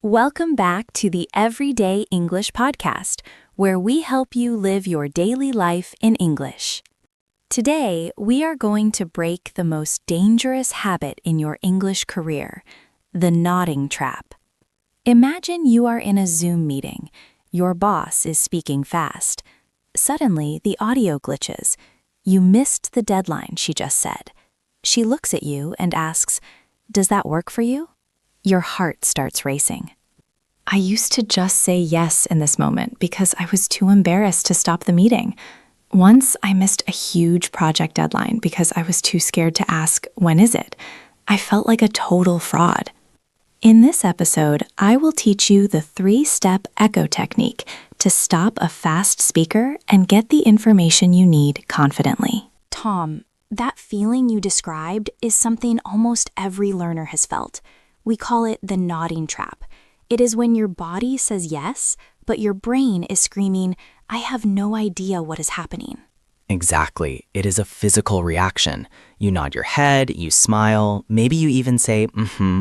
Welcome back to the Everyday English Podcast, where we help you live your daily life in English. Today, we are going to break the most dangerous habit in your English career, the nodding trap. Imagine you are in a Zoom meeting. Your boss is speaking fast. Suddenly, the audio glitches. You missed the deadline, she just said. She looks at you and asks, "Does that work for you?" Your heart starts racing. I used to just say yes in this moment because I was too embarrassed to stop the meeting. Once I missed a huge project deadline because I was too scared to ask, "When is it?" I felt like a total fraud. In this episode, I will teach you the 3-step echo technique to stop a fast speaker and get the information you need confidently. Tom, that feeling you described is something almost every learner has felt. We call it the nodding trap. It is when your body says yes, but your brain is screaming, "I have no idea what is happening." Exactly. It is a physical reaction. You nod your head, you smile, maybe you even say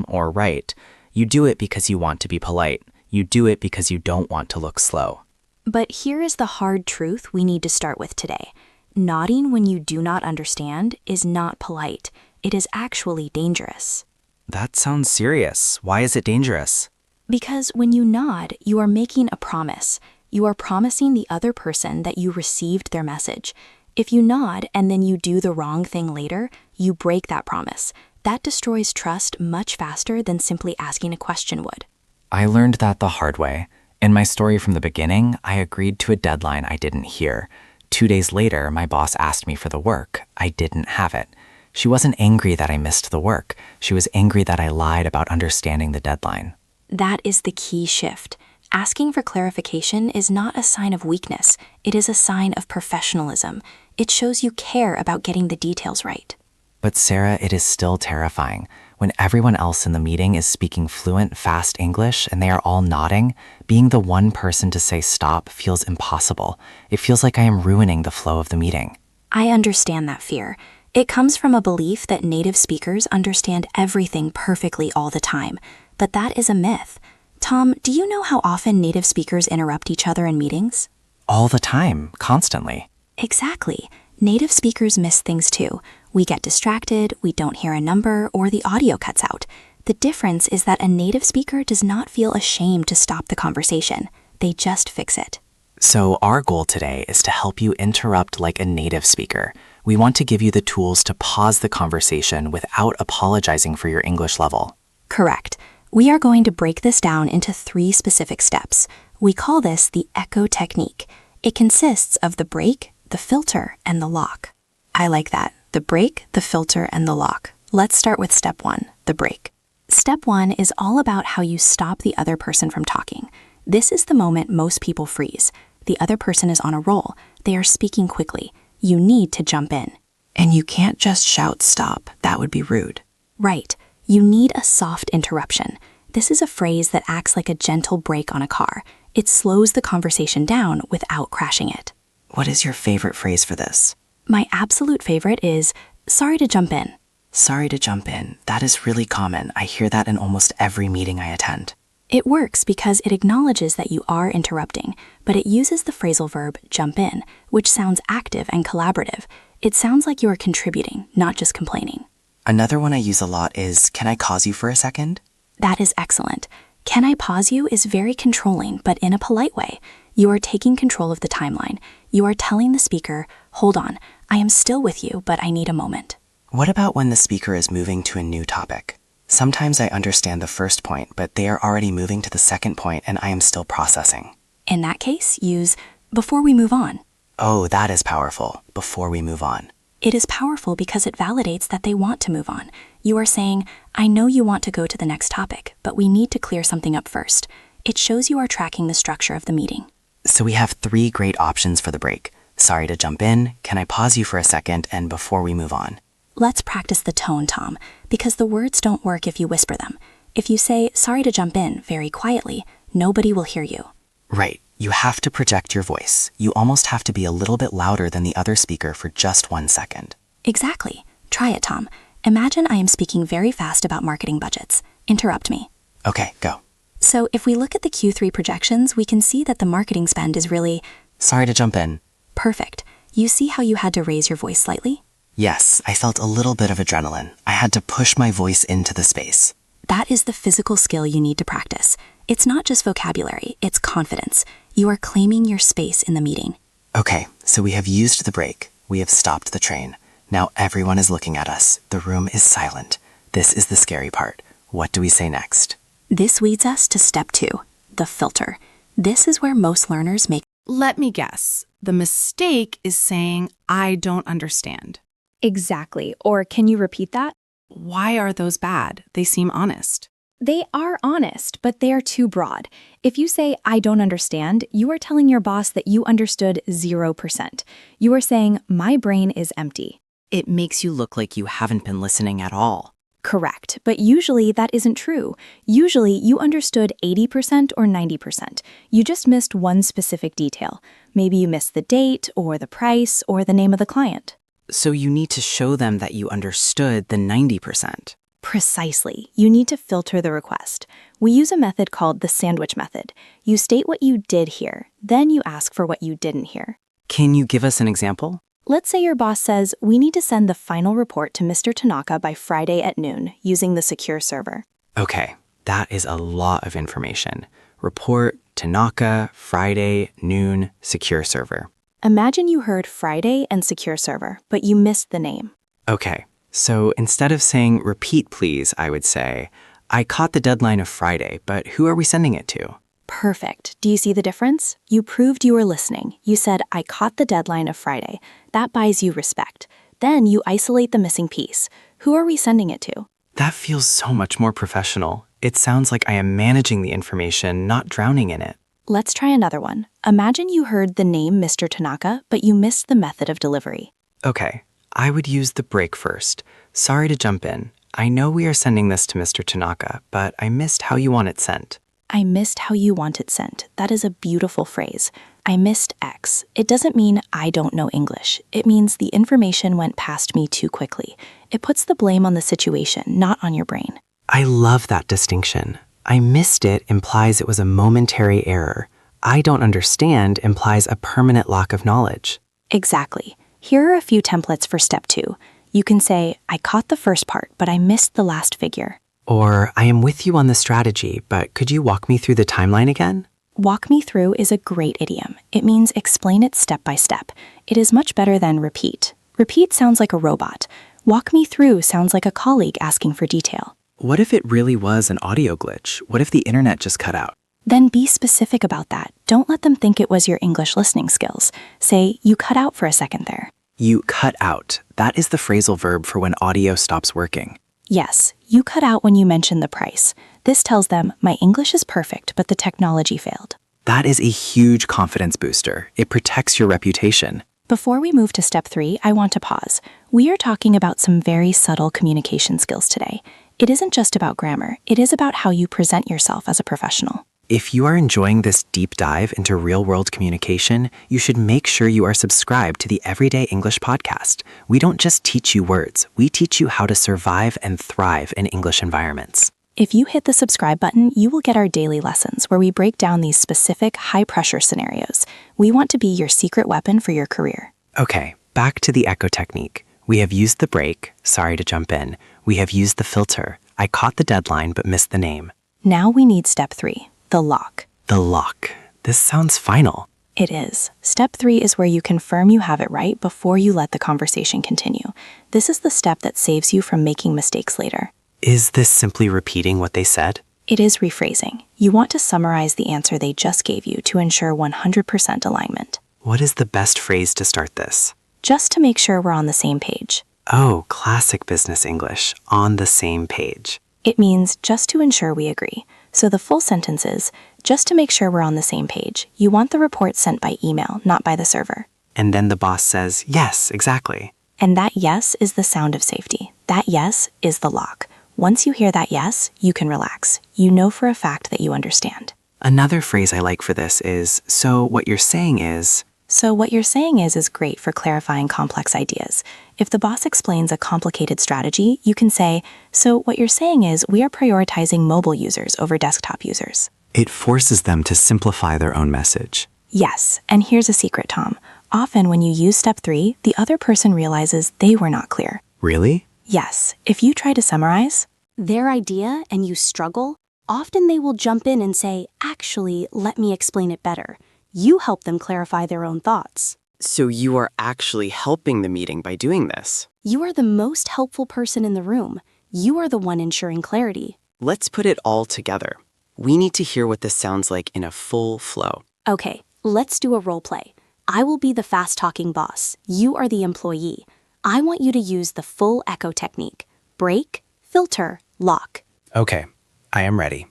or right. You do it because you want to be polite. You do it because you don't want to look slow. But here is the hard truth we need to start with today. Nodding when you do not understand is not polite. It is actually dangerous. That sounds serious. Why is it dangerous? Because when you nod, you are making a promise. You are promising the other person that you received their message. If you nod and then you do the wrong thing later, you break that promise. That destroys trust much faster than simply asking a question would. I learned that the hard way. In my story from the beginning, I agreed to a deadline I didn't hear. 2 days later, my boss asked me for the work. I didn't have it. She wasn't angry that I missed the work. She was angry that I lied about understanding the deadline. That is the key shift. Asking for clarification is not a sign of weakness. It is a sign of professionalism. It shows you care about getting the details right. But Sarah, it is still terrifying. When everyone else in the meeting is speaking fluent, fast English and they are all nodding, being the one person to say stop feels impossible. It feels like I am ruining the flow of the meeting. I understand that fear. It comes from a belief that native speakers understand everything perfectly all the time. But that is a myth. Tom, do you know how often native speakers interrupt each other in meetings? All the time, constantly. Exactly. Native speakers miss things too. We get distracted, we don't hear a number, or the audio cuts out. The difference is that a native speaker does not feel ashamed to stop the conversation. They just fix it. So our goal today is to help you interrupt like a native speaker. We want to give you the tools to pause the conversation without apologizing for your English level. Correct. We are going to break this down into 3 specific steps. We call this the echo technique. It consists of the break, the filter, and the lock. I like that. The break, the filter, and the lock. Let's start with step 1, the break. Step 1 is all about how you stop the other person from talking. This is the moment most people freeze. The other person is on a roll. They are speaking quickly. You need to jump in. And you can't just shout stop. That would be rude. Right. You need a soft interruption. This is a phrase that acts like a gentle brake on a car. It slows the conversation down without crashing it. What is your favorite phrase for this? My absolute favorite is, "Sorry to jump in." Sorry to jump in. That is really common. I hear that in almost every meeting I attend. It works because it acknowledges that you are interrupting, but it uses the phrasal verb jump in, which sounds active and collaborative. It sounds like you are contributing, not just complaining. Another one I use a lot is, "Can I pause you for a second?" That is excellent. "Can I pause you" is very controlling, but in a polite way. You are taking control of the timeline. You are telling the speaker, "Hold on, I am still with you, but I need a moment." What about when the speaker is moving to a new topic? Sometimes I understand the first point, but they are already moving to the second point and I am still processing. In that case, use "before we move on." Oh, that is powerful. Before we move on. It is powerful because it validates that they want to move on. You are saying, "I know you want to go to the next topic, but we need to clear something up first." It shows you are tracking the structure of the meeting. So we have 3 great options for the break. Sorry to jump in, can I pause you for a second, and before we move on. Let's practice the tone, Tom, because the words don't work if you whisper them. If you say, "Sorry to jump in," very quietly, nobody will hear you. Right. You have to project your voice. You almost have to be a little bit louder than the other speaker for just 1 second. Exactly. Try it, Tom. Imagine I am speaking very fast about marketing budgets. Interrupt me. Okay, go. So if we look at the Q3 projections, we can see that the marketing spend is really Sorry to jump in. perfect. You see how you had to raise your voice slightly? Yes, I felt a little bit of adrenaline. I had to push my voice into the space. That is the physical skill you need to practice. It's not just vocabulary, it's confidence. You are claiming your space in the meeting. Okay, so we have used the break. We have stopped the train. Now everyone is looking at us. The room is silent. This is the scary part. What do we say next? This leads us to step 2, the filter. This is where most learners make. Let me guess. The mistake is saying, I don't understand. Exactly. Or can you repeat that? Why are those bad? They seem honest. They are honest, but they are too broad. If you say, I don't understand, you are telling your boss that you understood 0%. You are saying, my brain is empty. It makes you look like you haven't been listening at all. Correct, but usually that isn't true. Usually you understood 80% or 90%. You just missed one specific detail. Maybe you missed the date, or the price, or the name of the client. So you need to show them that you understood the 90%. Precisely. You need to filter the request. We use a method called the sandwich method. You state what you did hear, then you ask for what you didn't hear. Can you give us an example? Let's say your boss says, we need to send the final report to Mr. Tanaka by Friday at noon using the secure server. Okay, that is a lot of information. Report, Tanaka, Friday, noon, secure server. Imagine you heard Friday and secure server, but you missed the name. Okay, so instead of saying repeat please, I would say, I caught the deadline of Friday, but who are we sending it to? Perfect. Do you see the difference? You proved you were listening. You said, I caught the deadline of Friday. That buys you respect. Then you isolate the missing piece. Who are we sending it to? That feels so much more professional. It sounds like I am managing the information, not drowning in it. Let's try another one. Imagine you heard the name Mr. Tanaka, but you missed the method of delivery. Okay, I would use the break first. Sorry to jump in. I know we are sending this to Mr. Tanaka, but I missed how you want it sent. I missed how you want it sent. That is a beautiful phrase. I missed X. It doesn't mean I don't know English. It means the information went past me too quickly. It puts the blame on the situation, not on your brain. I love that distinction. I missed it implies it was a momentary error. I don't understand implies a permanent lack of knowledge. Exactly. Here are a few templates for step 2. You can say, I caught the first part, but I missed the last figure. Or, I am with you on the strategy, but could you walk me through the timeline again? Walk me through is a great idiom. It means explain it step by step. It is much better than repeat. Repeat sounds like a robot. Walk me through sounds like a colleague asking for detail. What if it really was an audio glitch? What if the internet just cut out? Then be specific about that. Don't let them think it was your English listening skills. Say, you cut out for a second there. You cut out. That is the phrasal verb for when audio stops working. Yes, you cut out when you mentioned the price. This tells them, my English is perfect, but the technology failed. That is a huge confidence booster. It protects your reputation. Before we move to step 3, I want to pause. We are talking about some very subtle communication skills today. It isn't just about grammar. It is about how you present yourself as a professional. If you are enjoying this deep dive into real-world communication, you should make sure you are subscribed to the Everyday English podcast. We don't just teach you words, we teach you how to survive and thrive in English environments. If you hit the subscribe button, you will get our daily lessons where we break down these specific high-pressure scenarios. We want to be your secret weapon for your career. Okay, back to the echo technique. We have used the break, sorry to jump in. We have used the filter, I caught the deadline but missed the name. Now we need step 3. The lock. The lock. This sounds final. It is. Step 3 is where you confirm you have it right before you let the conversation continue. This is the step that saves you from making mistakes later. Is this simply repeating what they said? It is rephrasing. You want to summarize the answer they just gave you to ensure 100% alignment. What is the best phrase to start this? Just to make sure we're on the same page. Oh, classic business English. On the same page. It means just to ensure we agree. So the full sentence is, just to make sure we're on the same page, you want the report sent by email, not by the server. And then the boss says, yes, exactly. And that yes is the sound of safety. That yes is the lock. Once you hear that yes, you can relax. You know for a fact that you understand. Another phrase I like for this is, so what you're saying is... So what you're saying is great for clarifying complex ideas. If the boss explains a complicated strategy, you can say, so what you're saying is we are prioritizing mobile users over desktop users. It forces them to simplify their own message. Yes, and here's a secret, Tom. Often when you use step 3, the other person realizes they were not clear. Really? Yes, if you try to summarize, their idea and you struggle, often they will jump in and say, actually, let me explain it better. You help them clarify their own thoughts. So you are actually helping the meeting by doing this. You are the most helpful person in the room. You are the one ensuring clarity. Let's put it all together. We need to hear what this sounds like in a full flow. Okay, let's do a role play. I will be the fast-talking boss. You are the employee. I want you to use the full echo technique. Break, filter, lock. Okay, I am ready.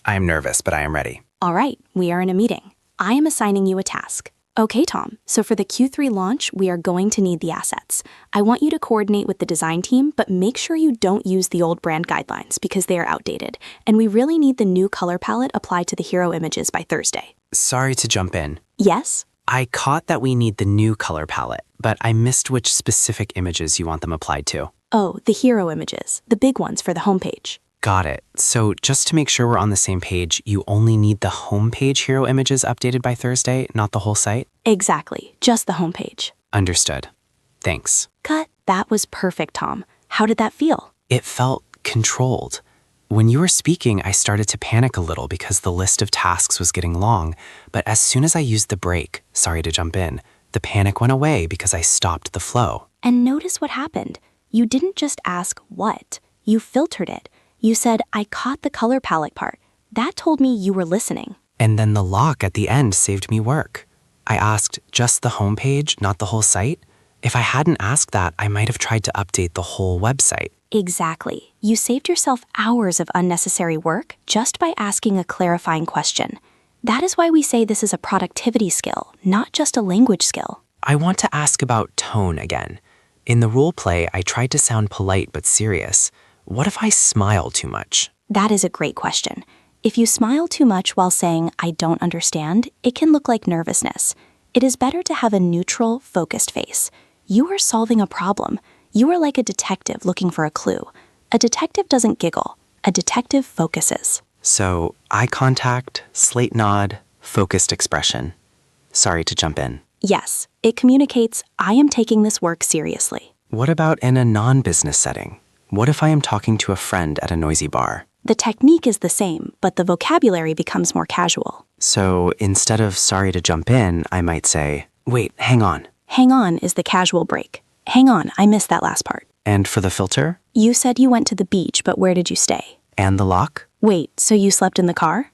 I am nervous, but I am ready. All right, we are in a meeting. I am assigning you a task. Okay, Tom, so for the Q3 launch, we are going to need the assets. I want you to coordinate with the design team, but make sure you don't use the old brand guidelines because they are outdated. And we really need the new color palette applied to the hero images by Thursday. Sorry to jump in. Yes? I caught that we need the new color palette, but I missed which specific images you want them applied to. Oh, the hero images, the big ones for the homepage. Got it. So just to make sure we're on the same page, you only need the homepage hero images updated by Thursday, not the whole site? Exactly, just the homepage. Understood. Thanks. Cut. That was perfect, Tom. How did that feel? It felt controlled. When you were speaking, I started to panic a little because the list of tasks was getting long, but as soon as I used the break, sorry to jump in, the panic went away because I stopped the flow. And notice what happened. You didn't just ask what, you filtered it. You said, I caught the color palette part. That told me you were listening. And then the lock at the end saved me work. I asked just the homepage, not the whole site. If I hadn't asked that, I might have tried to update the whole website. Exactly. You saved yourself hours of unnecessary work just by asking a clarifying question. That is why we say this is a productivity skill, not just a language skill. I want to ask about tone again. In the role play, I tried to sound polite but serious. What if I smile too much? That is a great question. If you smile too much while saying, I don't understand, it can look like nervousness. It is better to have a neutral, focused face. You are solving a problem. You are like a detective looking for a clue. A detective doesn't giggle. A detective focuses. So, eye contact, slate nod, focused expression. Sorry to jump in. Yes, it communicates, I am taking this work seriously. What about in a non-business setting? What if I am talking to a friend at a noisy bar? The technique is the same, but the vocabulary becomes more casual. So instead of sorry to jump in, I might say, wait, hang on. Hang on is the casual break. Hang on, I missed that last part. And for the filter? You said you went to the beach, but where did you stay? And the lock? Wait, so you slept in the car?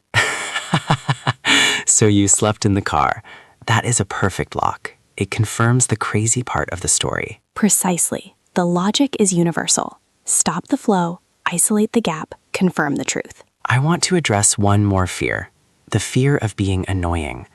So you slept in the car. That is a perfect lock. It confirms the crazy part of the story. Precisely. The logic is universal. Stop the flow, isolate the gap, confirm the truth. I want to address one more fear. The fear of being annoying.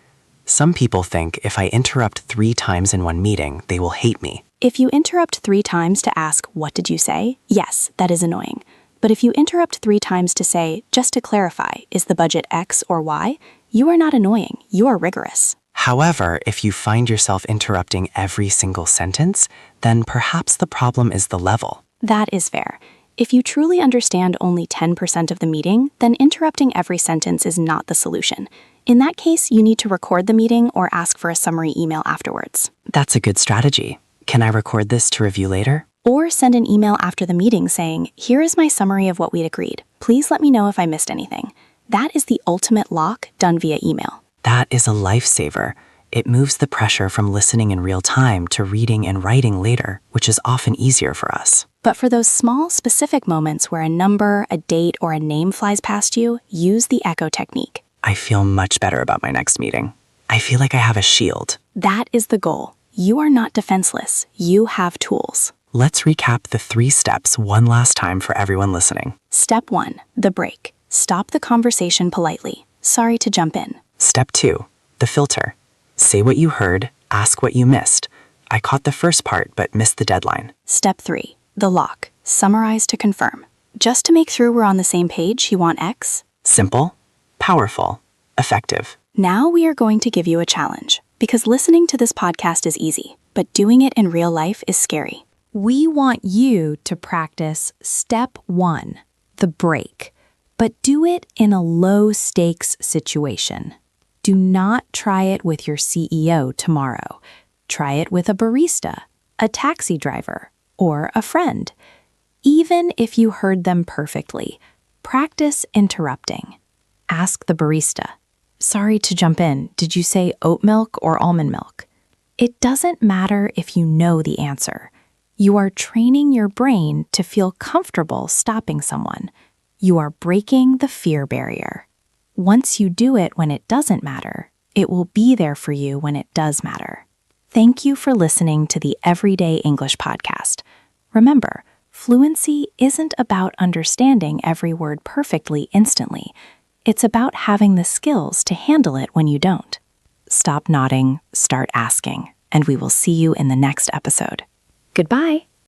Some people think if I interrupt 3 times in one meeting, they will hate me. If you interrupt 3 times to ask, what did you say? Yes, that is annoying. But if you interrupt 3 times to say, just to clarify, is the budget X or Y? You are not annoying, you are rigorous. However, if you find yourself interrupting every single sentence, then perhaps the problem is the level. That is fair. If you truly understand only 10% of the meeting, then interrupting every sentence is not the solution. In that case, you need to record the meeting or ask for a summary email afterwards. That's a good strategy. Can I record this to review later? Or send an email after the meeting saying, here is my summary of what we'd agreed. Please let me know if I missed anything. That is the ultimate lock done via email. That is a lifesaver. It moves the pressure from listening in real time to reading and writing later, which is often easier for us. But for those small, specific moments where a number, a date, or a name flies past you, use the echo technique. I feel much better about my next meeting. I feel like I have a shield. That is the goal. You are not defenseless. You have tools. Let's recap the 3 steps one last time for everyone listening. Step 1, the break. Stop the conversation politely. Sorry to jump in. Step 2, the filter. Say what you heard, ask what you missed. I caught the first part but missed the deadline. Step 3, the lock. Summarize to confirm. Just to make sure we're on the same page, you want X? Simple, powerful, effective. Now we are going to give you a challenge, because listening to this podcast is easy, but doing it in real life is scary. We want you to practice step 1, the break. but do it in a low-stakes situation. Do not try it with your CEO tomorrow. Try it with a barista, a taxi driver, or a friend. Even if you heard them perfectly, practice interrupting. Ask the barista, "Sorry to jump in, did you say oat milk or almond milk?" It doesn't matter if you know the answer. You are training your brain to feel comfortable stopping someone. You are breaking the fear barrier. Once you do it when it doesn't matter, it will be there for you when it does matter. Thank you for listening to the Everyday English Podcast. Remember, fluency isn't about understanding every word perfectly instantly. It's about having the skills to handle it when you don't. Stop nodding, start asking, and we will see you in the next episode. Goodbye.